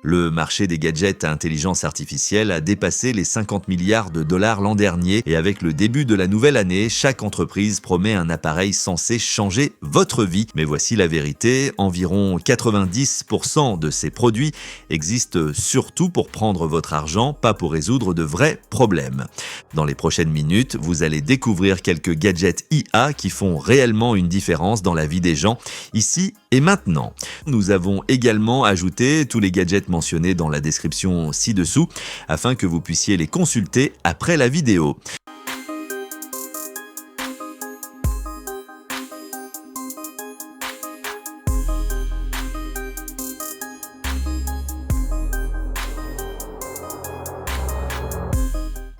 Le marché des gadgets à intelligence artificielle a dépassé les 50 milliards de dollars l'an dernier et avec le début de la nouvelle année, chaque entreprise promet un appareil censé changer votre vie. Mais voici la vérité, environ 90% de ces produits existent surtout pour prendre votre argent, pas pour résoudre de vrais problèmes. Dans les prochaines minutes, vous allez découvrir quelques gadgets IA qui font réellement une différence dans la vie des gens, ici et maintenant. Nous avons également ajouté tous les gadgets mentionnés dans la description ci-dessous afin que vous puissiez les consulter après la vidéo.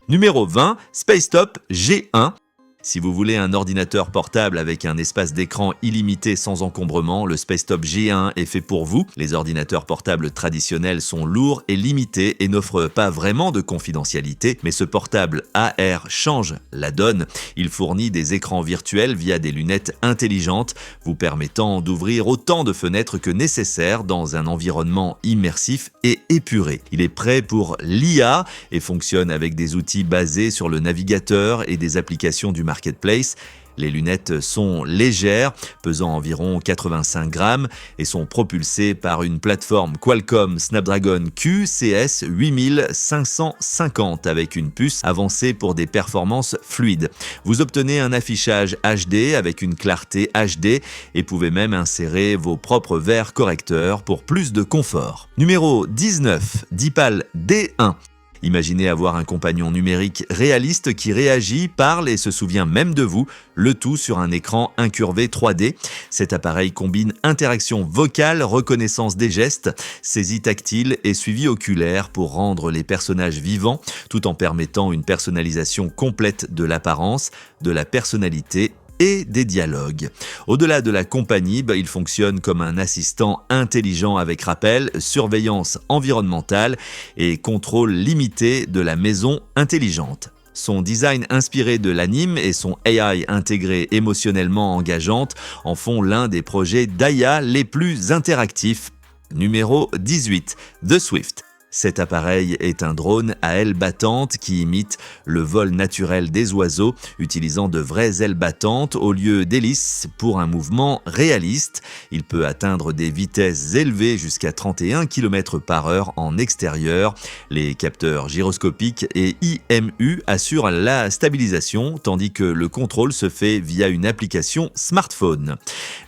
Numéro 20, Spacetop G1. Si vous voulez un ordinateur portable avec un espace d'écran illimité sans encombrement, le Spacetop G1 est fait pour vous. Les ordinateurs portables traditionnels sont lourds et limités et n'offrent pas vraiment de confidentialité, mais ce portable AR change la donne. Il fournit des écrans virtuels via des lunettes intelligentes, vous permettant d'ouvrir autant de fenêtres que nécessaire dans un environnement immersif et épuré. Il est prêt pour l'IA et fonctionne avec des outils basés sur le navigateur et des applications du marketplace. Les lunettes sont légères, pesant environ 85 grammes et sont propulsées par une plateforme Qualcomm Snapdragon QCS 8550 avec une puce avancée pour des performances fluides. Vous obtenez un affichage HD avec une clarté HD et pouvez même insérer vos propres verres correcteurs pour plus de confort. Numéro 19, Dipal D1. Imaginez avoir un compagnon numérique réaliste qui réagit, parle et se souvient même de vous, le tout sur un écran incurvé 3D. Cet appareil combine interaction vocale, reconnaissance des gestes, saisie tactile et suivi oculaire pour rendre les personnages vivants, tout en permettant une personnalisation complète de l'apparence, de la personnalité et des dialogues. Au-delà de la compagnie, il fonctionne comme un assistant intelligent avec rappel, surveillance environnementale et contrôle limité de la maison intelligente. Son design inspiré de l'anime et son AI intégré émotionnellement engageante en font l'un des projets d'IA les plus interactifs. Numéro 18, The Swift. Cet appareil est un drone à ailes battantes qui imite le vol naturel des oiseaux, utilisant de vraies ailes battantes au lieu d'hélices pour un mouvement réaliste. Il peut atteindre des vitesses élevées jusqu'à 31 km/h en extérieur. Les capteurs gyroscopiques et IMU assurent la stabilisation, tandis que le contrôle se fait via une application smartphone.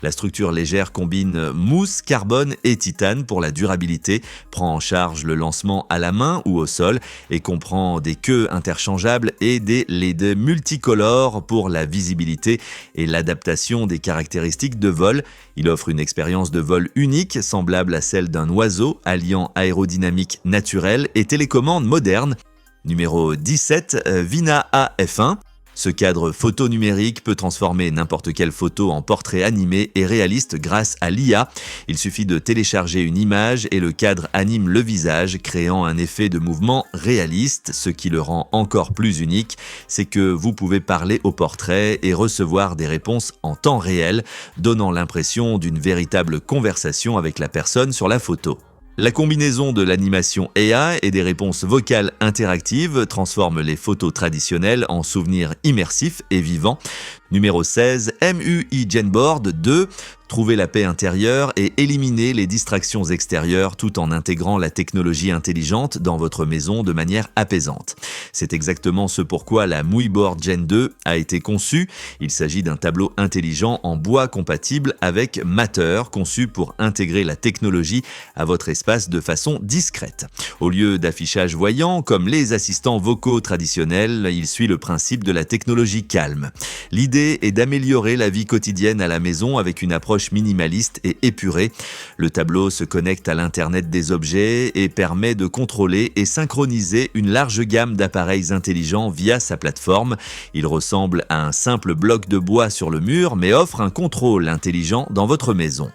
La structure légère combine mousse, carbone et titane pour la durabilité, prend en charge le lancement à la main ou au sol et comprend des queues interchangeables et des LED multicolores pour la visibilité et l'adaptation des caractéristiques de vol. Il offre une expérience de vol unique, semblable à celle d'un oiseau, alliant aérodynamique naturelle et télécommande moderne. Numéro 17, Vina AF1. Ce cadre photo numérique peut transformer n'importe quelle photo en portrait animé et réaliste grâce à l'IA. Il suffit de télécharger une image et le cadre anime le visage, créant un effet de mouvement réaliste. Ce qui le rend encore plus unique, c'est que vous pouvez parler au portrait et recevoir des réponses en temps réel, donnant l'impression d'une véritable conversation avec la personne sur la photo. La combinaison de l'animation AI et des réponses vocales interactives transforme les photos traditionnelles en souvenirs immersifs et vivants. Numéro 16, MUI Genboard 2. Trouver la paix intérieure et éliminer les distractions extérieures tout en intégrant la technologie intelligente dans votre maison de manière apaisante. C'est exactement ce pourquoi la MUI Board Gen 2 a été conçue. Il s'agit d'un tableau intelligent en bois compatible avec Matter, conçu pour intégrer la technologie à votre espace de façon discrète. Au lieu d'affichage voyant, comme les assistants vocaux traditionnels, il suit le principe de la technologie calme. L'idée est d'améliorer la vie quotidienne à la maison avec une approche minimaliste et épurée. Le tableau se connecte à l'Internet des objets et permet de contrôler et synchroniser une large gamme d'appareils intelligents via sa plateforme. Il ressemble à un simple bloc de bois sur le mur, mais offre un contrôle intelligent dans votre maison.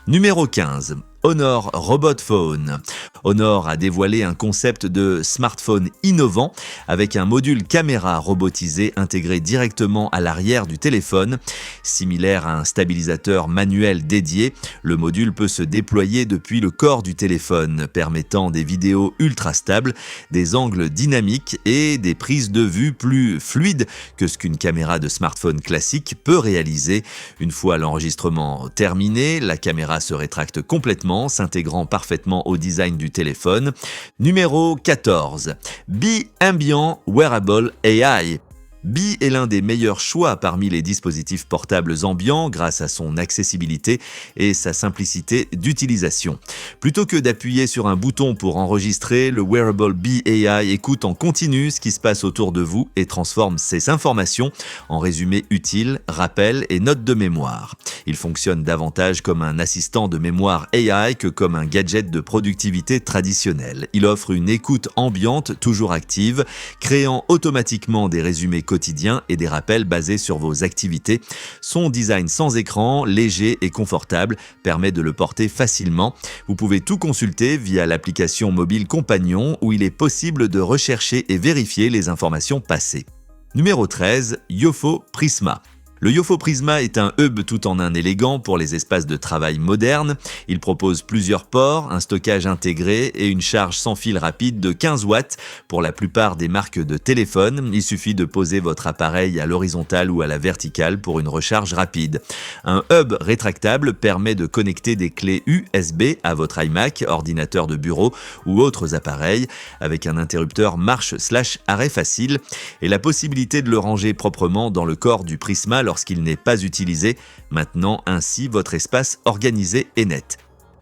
Numéro 15. Honor Robot Phone. Honor a dévoilé un concept de smartphone innovant avec un module caméra robotisé intégré directement à l'arrière du téléphone. Similaire à un stabilisateur manuel dédié, le module peut se déployer depuis le corps du téléphone, permettant des vidéos ultra stables, des angles dynamiques et des prises de vue plus fluides que ce qu'une caméra de smartphone classique peut réaliser. Une fois l'enregistrement terminé, la caméra se rétracte complètement, s'intégrant parfaitement au design du téléphone. Numéro 14. Be Ambient Wearable AI. Be est l'un des meilleurs choix parmi les dispositifs portables ambiants grâce à son accessibilité et sa simplicité d'utilisation. Plutôt que d'appuyer sur un bouton pour enregistrer, le wearable Be AI écoute en continu ce qui se passe autour de vous et transforme ces informations en résumés utiles, rappels et notes de mémoire. Il fonctionne davantage comme un assistant de mémoire AI que comme un gadget de productivité traditionnel. Il offre une écoute ambiante toujours active, créant automatiquement des résumés quotidiens et des rappels basés sur vos activités. Son design sans écran, léger et confortable, permet de le porter facilement. Vous pouvez tout consulter via l'application mobile Compagnon où il est possible de rechercher et vérifier les informations passées. Numéro 13, Yofo Prisma. Le Yofo Prisma est un hub tout en un élégant pour les espaces de travail modernes. Il propose plusieurs ports, un stockage intégré et une charge sans fil rapide de 15 watts pour la plupart des marques de téléphone. Il suffit de poser votre appareil à l'horizontale ou à la verticale pour une recharge rapide. Un hub rétractable permet de connecter des clés USB à votre iMac, ordinateur de bureau ou autres appareils avec un interrupteur marche/arrêt facile et la possibilité de le ranger proprement dans le corps du Prisma lorsqu'il n'est pas utilisé, maintenant ainsi votre espace organisé et net.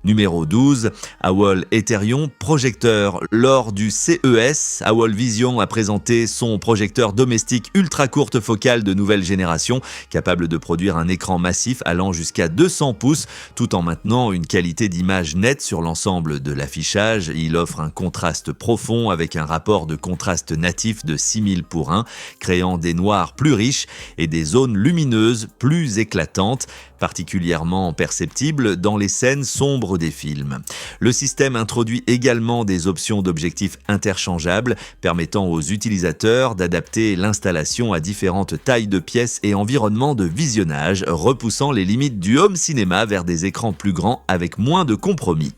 Numéro 12, AWOL Ethereum Projecteur. Lors du CES, AWOL Vision a présenté son projecteur domestique ultra courte focale de nouvelle génération, capable de produire un écran massif allant jusqu'à 200 pouces, tout en maintenant une qualité d'image nette sur l'ensemble de l'affichage. Il offre un contraste profond avec un rapport de contraste natif de 6000 pour 1, créant des noirs plus riches et des zones lumineuses plus éclatantes, particulièrement perceptibles dans les scènes sombres des films. Le système introduit également des options d'objectifs interchangeables permettant aux utilisateurs d'adapter l'installation à différentes tailles de pièces et environnements de visionnage, repoussant les limites du home cinéma vers des écrans plus grands avec moins de compromis.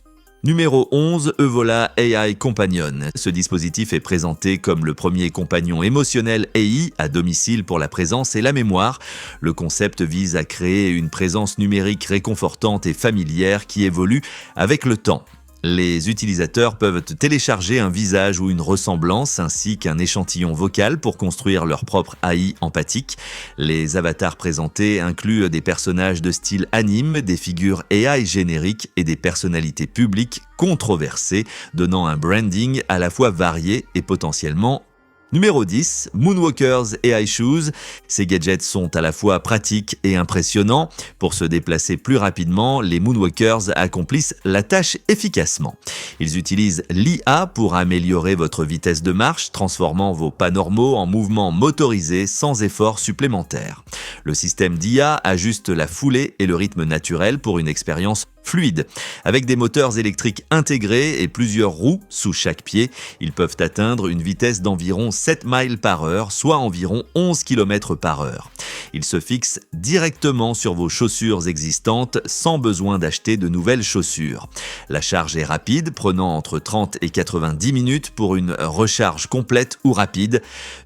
Numéro 11, Evola AI Companion. Ce dispositif est présenté comme le premier compagnon émotionnel AI à domicile pour la présence et la mémoire. Le concept vise à créer une présence numérique réconfortante et familière qui évolue avec le temps. Les utilisateurs peuvent télécharger un visage ou une ressemblance ainsi qu'un échantillon vocal pour construire leur propre AI empathique. Les avatars présentés incluent des personnages de style anime, des figures AI génériques et des personnalités publiques controversées, donnant un branding à la fois varié et potentiellement Numéro 10, Moonwalkers AI Shoes. Ces gadgets sont à la fois pratiques et impressionnants. Pour se déplacer plus rapidement, les Moonwalkers accomplissent la tâche efficacement. Ils utilisent l'IA pour améliorer votre vitesse de marche, transformant vos pas normaux en mouvements motorisés sans effort supplémentaire. Le système d'IA ajuste la foulée et le rythme naturel pour une expérience fluide. Avec des moteurs électriques intégrés et plusieurs roues sous chaque pied, ils peuvent atteindre une vitesse d'environ 7 miles par heure, soit environ 11 km par heure. Ils se fixent directement sur vos chaussures existantes sans besoin d'acheter de nouvelles chaussures. La charge est rapide, prenant entre 30 et 90 minutes pour une recharge complète ou rapide.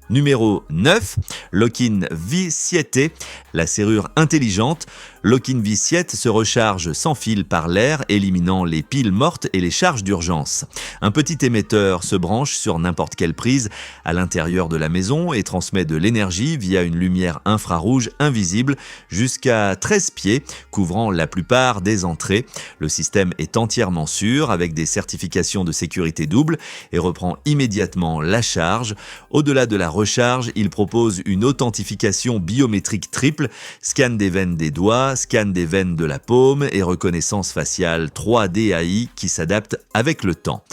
Numéro 9, Lock-in V7, la serrure intelligente. Lock-in V7 se recharge sans fil par l'air, éliminant les piles mortes et les charges d'urgence. Un petit émetteur se branche sur n'importe quelle prise à l'intérieur de la maison et transmet de l'énergie via une lumière infrarouge invisible jusqu'à 13 pieds, couvrant la plupart des entrées. Le système est entièrement sûr avec des certifications de sécurité double et reprend immédiatement la charge. Au-delà de la recharge, il propose une authentification biométrique triple, scan des veines des doigts, scan des veines de la paume et reconnaissance faciale 3D AI qui s'adapte avec le temps.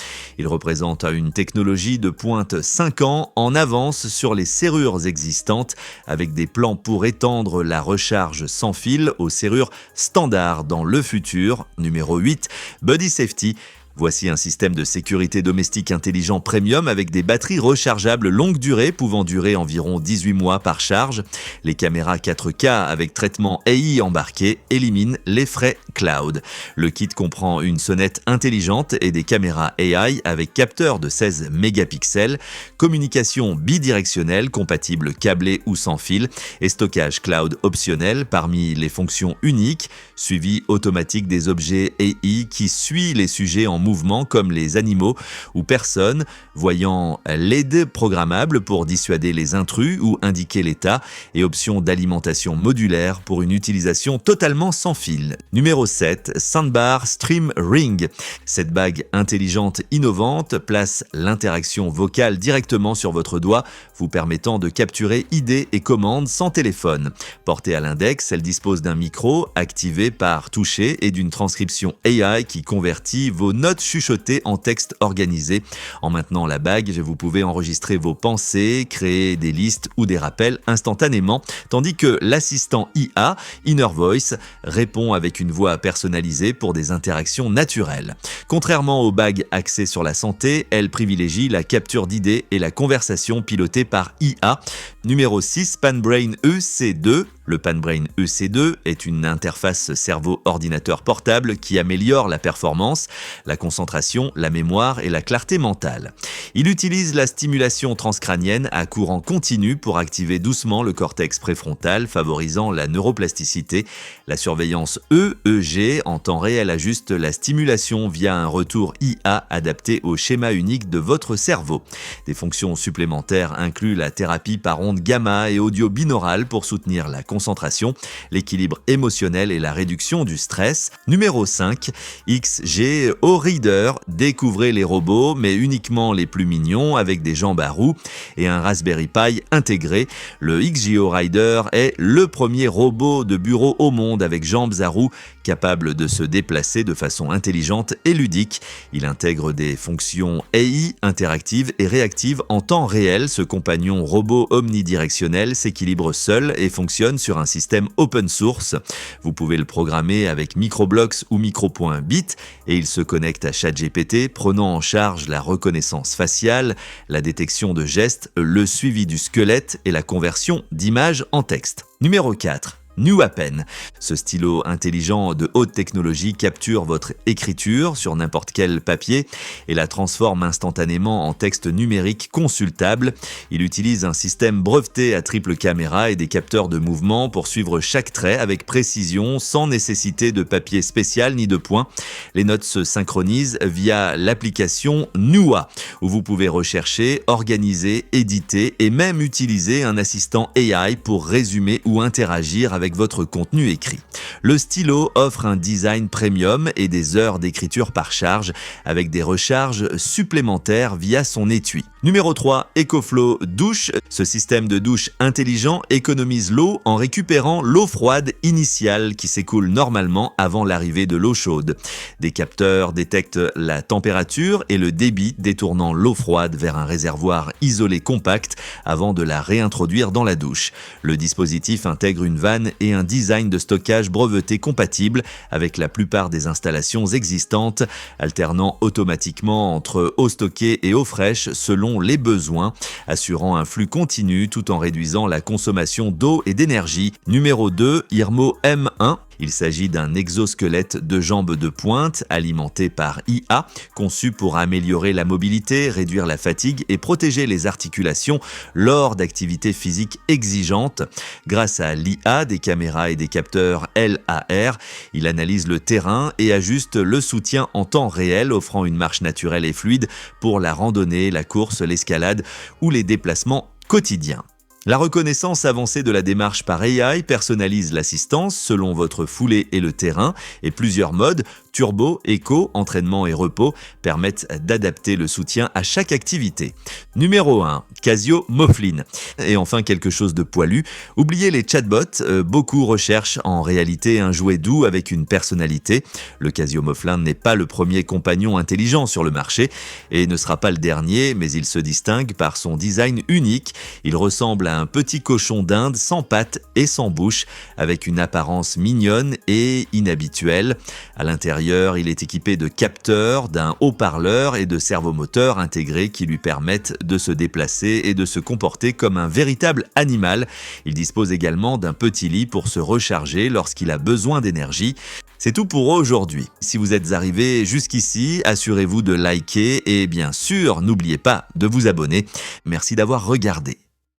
Il représente une technologie de pointe 5 ans en avance sur les serrures existantes avec des plans pour étendre la recharge sans fil aux serrures standards dans le futur. Numéro 8, Body Safety. Voici un système de sécurité domestique intelligent premium avec des batteries rechargeables longue durée pouvant durer environ 18 mois par charge. Les caméras 4K avec traitement AI embarqué éliminent les frais cloud. Le kit comprend une sonnette intelligente et des caméras AI avec capteur de 16 mégapixels, communication bidirectionnelle compatible câblé ou sans fil et stockage cloud optionnel parmi les fonctions uniques, suivi automatique des objets AI qui suit les sujets en mouvement comme les animaux ou personnes, voyant l'aide programmable pour dissuader les intrus ou indiquer l'état et option d'alimentation modulaire pour une utilisation totalement sans fil. Numéro 7, Soundbar Stream Ring. Cette bague intelligente innovante place l'interaction vocale directement sur votre doigt, vous permettant de capturer idées et commandes sans téléphone. Portée à l'index, elle dispose d'un micro activé par toucher et d'une transcription AI qui convertit vos notes chuchotées en texte organisé. En maintenant la bague, vous pouvez enregistrer vos pensées, créer des listes ou des rappels instantanément, tandis que l'assistant IA, Inner Voice, répond avec une voix personnalisée pour des interactions naturelles. Contrairement aux bagues axées sur la santé, elle privilégie la capture d'idées et la conversation pilotée par IA. Numéro 6, PanBrain EC2. Le PanBrain EC2 est une interface cerveau-ordinateur portable qui améliore la performance, la concentration, la mémoire et la clarté mentale. Il utilise la stimulation transcrânienne à courant continu pour activer doucement le cortex préfrontal, favorisant la neuroplasticité. La surveillance EEG en temps réel ajuste la stimulation via un retour IA adapté au schéma unique de votre cerveau. Des fonctions supplémentaires incluent la thérapie par ondes gamma et audio binaural pour soutenir la concentration, l'équilibre émotionnel et la réduction du stress. Numéro 5, XG O-Reader. Découvrez les robots, mais uniquement les plus mignons avec des jambes à roues et un Raspberry Pi intégré. Le XGO Rider est le premier robot de bureau au monde avec jambes à roues capable de se déplacer de façon intelligente et ludique. Il intègre des fonctions AI interactives et réactives en temps réel. Ce compagnon robot omnidirectionnel s'équilibre seul et fonctionne sur un système open source. Vous pouvez le programmer avec Microblocks ou Micro.bit et il se connecte à ChatGPT, prenant en charge la reconnaissance faciale, la détection de gestes, le suivi du squelette et la conversion d'images en texte. Numéro 4. NewAppen. Ce stylo intelligent de haute technologie capture votre écriture sur n'importe quel papier et la transforme instantanément en texte numérique consultable. Il utilise un système breveté à triple caméra et des capteurs de mouvement pour suivre chaque trait avec précision sans nécessité de papier spécial ni de points. Les notes se synchronisent via l'application Nua où vous pouvez rechercher, organiser, éditer et même utiliser un assistant AI pour résumer ou interagir avec votre contenu écrit. Le stylo offre un design premium et des heures d'écriture par charge avec des recharges supplémentaires via son étui. Numéro 3, EcoFlow Douche. Ce système de douche intelligent économise l'eau en récupérant l'eau froide initiale qui s'écoule normalement avant l'arrivée de l'eau chaude. Des capteurs détectent la température et le débit, détournant l'eau froide vers un réservoir isolé compact avant de la réintroduire dans la douche. Le dispositif intègre une vanne et un design de stockage breveté compatible avec la plupart des installations existantes, alternant automatiquement entre eau stockée et eau fraîche selon les besoins, assurant un flux continu tout en réduisant la consommation d'eau et d'énergie. Numéro 2, Irmo M1. Il s'agit d'un exosquelette de jambes de pointe alimenté par IA, conçu pour améliorer la mobilité, réduire la fatigue et protéger les articulations lors d'activités physiques exigeantes. Grâce à l'IA, des caméras et des capteurs LAR, il analyse le terrain et ajuste le soutien en temps réel, offrant une marche naturelle et fluide pour la randonnée, la course, l'escalade ou les déplacements quotidiens. La reconnaissance avancée de la démarche par AI personnalise l'assistance selon votre foulée et le terrain et plusieurs modes, turbo, éco, entraînement et repos permettent d'adapter le soutien à chaque activité. Numéro 1, Casio Moflin. Et enfin quelque chose de poilu, oubliez les chatbots, beaucoup recherchent en réalité un jouet doux avec une personnalité. Le Casio Moflin n'est pas le premier compagnon intelligent sur le marché et ne sera pas le dernier, mais il se distingue par son design unique. Il ressemble à un petit cochon d'Inde sans pattes et sans bouche, avec une apparence mignonne et inhabituelle. À l'intérieur, il est équipé de capteurs, d'un haut-parleur et de servomoteurs intégrés qui lui permettent de se déplacer et de se comporter comme un véritable animal. Il dispose également d'un petit lit pour se recharger lorsqu'il a besoin d'énergie. C'est tout pour aujourd'hui. Si vous êtes arrivé jusqu'ici, assurez-vous de liker et bien sûr, n'oubliez pas de vous abonner. Merci d'avoir regardé.